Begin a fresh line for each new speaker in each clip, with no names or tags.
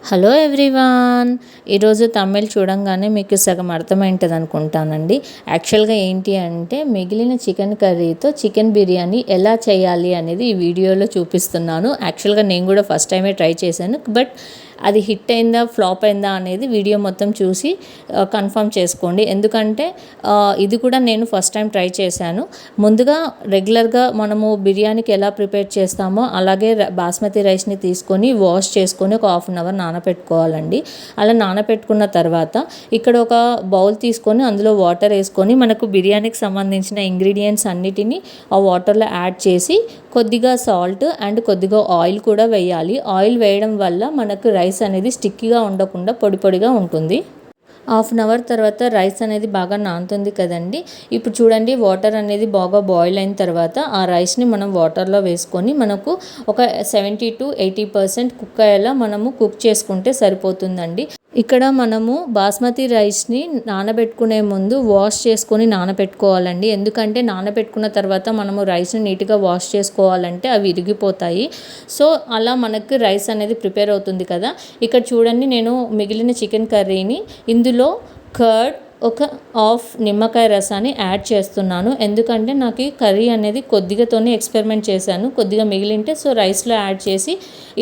Hello everyone. ఈరోజు తమిళ్ చూడంగానే మీకు సగం అర్థమైంటుంది అనుకుంటానండి. యాక్చువల్గా ఏంటి అంటే మిగిలిన చికెన్ కర్రీతో చికెన్ బిర్యానీ ఎలా చేయాలి అనేది ఈ వీడియోలో చూపిస్తున్నాను. యాక్చువల్గా నేను కూడా ఫస్ట్ టైమే ట్రై చేశాను, బట్ అది హిట్ అయిందా ఫ్లాప్ అయిందా అనేది వీడియో మొత్తం చూసి కన్ఫర్మ్ చేసుకోండి. ఎందుకంటే ఇది కూడా నేను ఫస్ట్ టైం ట్రై చేశాను. ముందుగా రెగ్యులర్గా మనము బిర్యానీకి ఎలా ప్రిపేర్ చేస్తామో అలాగే బాస్మతి రైస్ని తీసుకొని వాష్ చేసుకొని ఒక హాఫ్ అన్ అవర్ నానబెట్టుకోవాలండి. అలా నానబెట్టుకున్న తర్వాత ఇక్కడ ఒక బౌల్ తీసుకొని అందులో వాటర్ వేసుకొని మనకు బిర్యానీకి సంబంధించిన ఇంగ్రీడియంట్స్ అన్నిటినీ ఆ వాటర్లో యాడ్ చేసి కొద్దిగా సాల్ట్ అండ్ కొద్దిగా ఆయిల్ కూడా వేయాలి. ఆయిల్ వేయడం వల్ల మనకు రైస్ అనేది స్టిక్కీగా ఉండకుండా పొడి పొడిగా ఉంటుంది. హాఫ్ అన్ అవర్ తర్వాత రైస్ అనేది బాగా నానుతుంది కదండి. ఇప్పుడు చూడండి, వాటర్ అనేది బాగా బాయిల్ అయిన తర్వాత ఆ రైస్ని మనం వాటర్లో వేసుకొని మనకు ఒక 70-80% కుక్ అయ్యేలా మనము కుక్ చేసుకుంటే సరిపోతుందండి. ఇక్కడ మనము బాస్మతి రైస్ని నానబెట్టుకునే ముందు వాష్ చేసుకొని నానబెట్టుకోవాలండి. ఎందుకంటే నానబెట్టుకున్న తర్వాత మనము రైస్ని నీట్గా వాష్ చేసుకోవాలంటే అవి విరిగిపోతాయి. సో అలా మనకు రైస్ అనేది ప్రిపేర్ అవుతుంది కదా. ఇక్కడ చూడండి, నేను మిగిలిన చికెన్ కర్రీని ఇందులో కర్డ్ ఒక హాఫ్ నిమ్మకాయ రసాన్ని యాడ్ చేస్తున్నాను. ఎందుకంటే నాకు ఈ కర్రీ అనేది కొద్దిగాతోనే ఎక్స్పెరిమెంట్ చేశాను, కొద్దిగా మిగిలింటే సో రైస్లో యాడ్ చేసి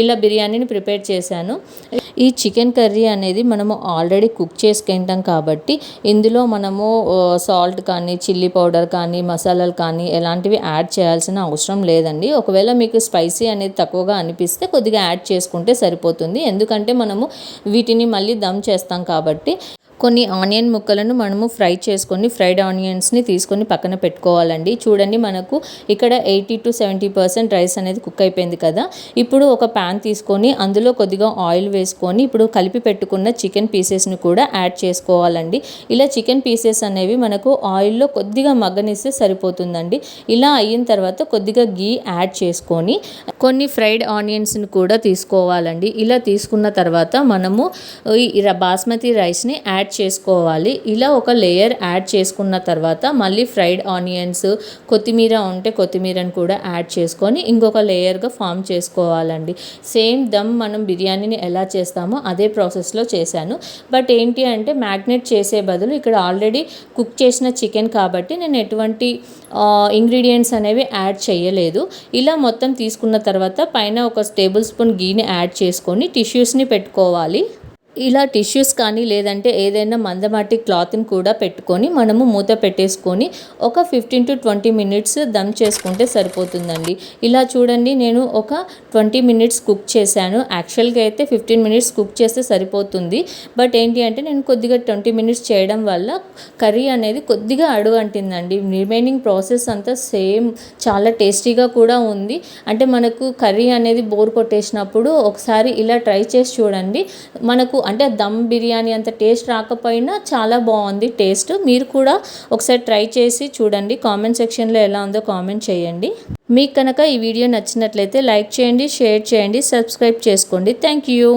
ఇలా బిర్యానీని ప్రిపేర్ చేశాను. ఈ చికెన్ కర్రీ అనేది మనము ఆల్రెడీ కుక్ చేసుకుంటాం కాబట్టి ఇందులో మనము సాల్ట్ కానీ చిల్లీ పౌడర్ కానీ మసాలాలు కానీ ఎలాంటివి యాడ్ చేయాల్సిన అవసరం లేదండి. ఒకవేళ మీకు స్పైసీ అనేది తక్కువగా అనిపిస్తే కొద్దిగా యాడ్ చేసుకుంటే సరిపోతుంది. ఎందుకంటే మనము వీటిని మళ్ళీ దమ్ చేస్తాం కాబట్టి. కొన్ని ఆనియన్ ముక్కలను మనము ఫ్రై చేసుకొని ఫ్రైడ్ ఆనియన్స్ని తీసుకొని పక్కన పెట్టుకోవాలండి. చూడండి, మనకు ఇక్కడ 80-70% రైస్ అనేది కుక్ అయిపోయింది కదా. ఇప్పుడు ఒక ప్యాన్ తీసుకొని అందులో కొద్దిగా ఆయిల్ వేసుకొని ఇప్పుడు కలిపి పెట్టుకున్న చికెన్ పీసెస్ని కూడా యాడ్ చేసుకోవాలండి. ఇలా చికెన్ పీసెస్ అనేవి మనకు ఆయిల్లో కొద్దిగా మగ్గనిస్తే సరిపోతుందండి. ఇలా అయిన తర్వాత కొద్దిగా గీ యాడ్ చేసుకొని కొన్ని ఫ్రైడ్ ఆనియన్స్ని కూడా తీసుకోవాలండి. ఇలా తీసుకున్న తర్వాత మనము ఈ బాస్మతి రైస్ని యాడ్ చేసుకోవాలి. ఇలా ఒక లేయర్ యాడ్ చేసుకున్న తర్వాత మళ్ళీ ఫ్రైడ్ ఆనియన్స్, కొత్తిమీర ఉంటే కొత్తిమీరని కూడా యాడ్ చేసుకొని ఇంకొక లేయర్గా ఫామ్ చేసుకోవాలండి. సేమ్ దమ్ మనం బిర్యానీని ఎలా చేస్తామో అదే ప్రాసెస్లో చేశాను. బట్ ఏంటి అంటే మ్యాగ్నేట్ చేసే బదులు ఇక్కడ ఆల్రెడీ కుక్ చేసిన చికెన్ కాబట్టి నేను ఎటువంటి ఇంగ్రీడియంట్స్ అనేవి యాడ్ చేయలేదు. ఇలా మొత్తం తీసుకున్న తర్వాత పైన ఒక టేబుల్ స్పూన్ గీని యాడ్ చేసుకొని టిష్యూస్ని పెట్టుకోవాలి. ఇలా టిష్యూస్ కానీ లేదంటే ఏదైనా మందమాటి క్లాత్ని కూడా పెట్టుకొని మనము మూత పెట్టేసుకొని ఒక 15-20 మినిట్స్ దమ్ చేసుకుంటే సరిపోతుందండి. ఇలా చూడండి, నేను ఒక 20 మినిట్స్ కుక్ చేశాను. యాక్చువల్గా అయితే 15 మినిట్స్ కుక్ చేస్తే సరిపోతుంది. బట్ ఏంటి అంటే నేను కొద్దిగా 20 మినిట్స్ చేయడం వల్ల కర్రీ అనేది కొద్దిగా అడుగు అంటిందండి. రిమైనింగ్ ప్రాసెస్ అంతా సేమ్, చాలా టేస్టీగా కూడా ఉంది. అంటే మనకు కర్రీ అనేది బోర్ కొట్టేసినప్పుడు ఒకసారి ఇలా ట్రై చేసి చూడండి. మనకు అంటే దమ్ బిర్యానీ అంత టేస్ట్ రాకపోయినా చాలా బాగుంది టేస్ట్. మీరు కూడా ఒకసారి ట్రై చేసి చూడండి. కామెంట్ సెక్షన్లో ఎలా ఉందో కామెంట్ చేయండి. మీకు కనుక ఈ వీడియో నచ్చినట్లయితే లైక్ చేయండి, షేర్ చేయండి, సబ్స్క్రైబ్ చేసుకోండి. Thank you.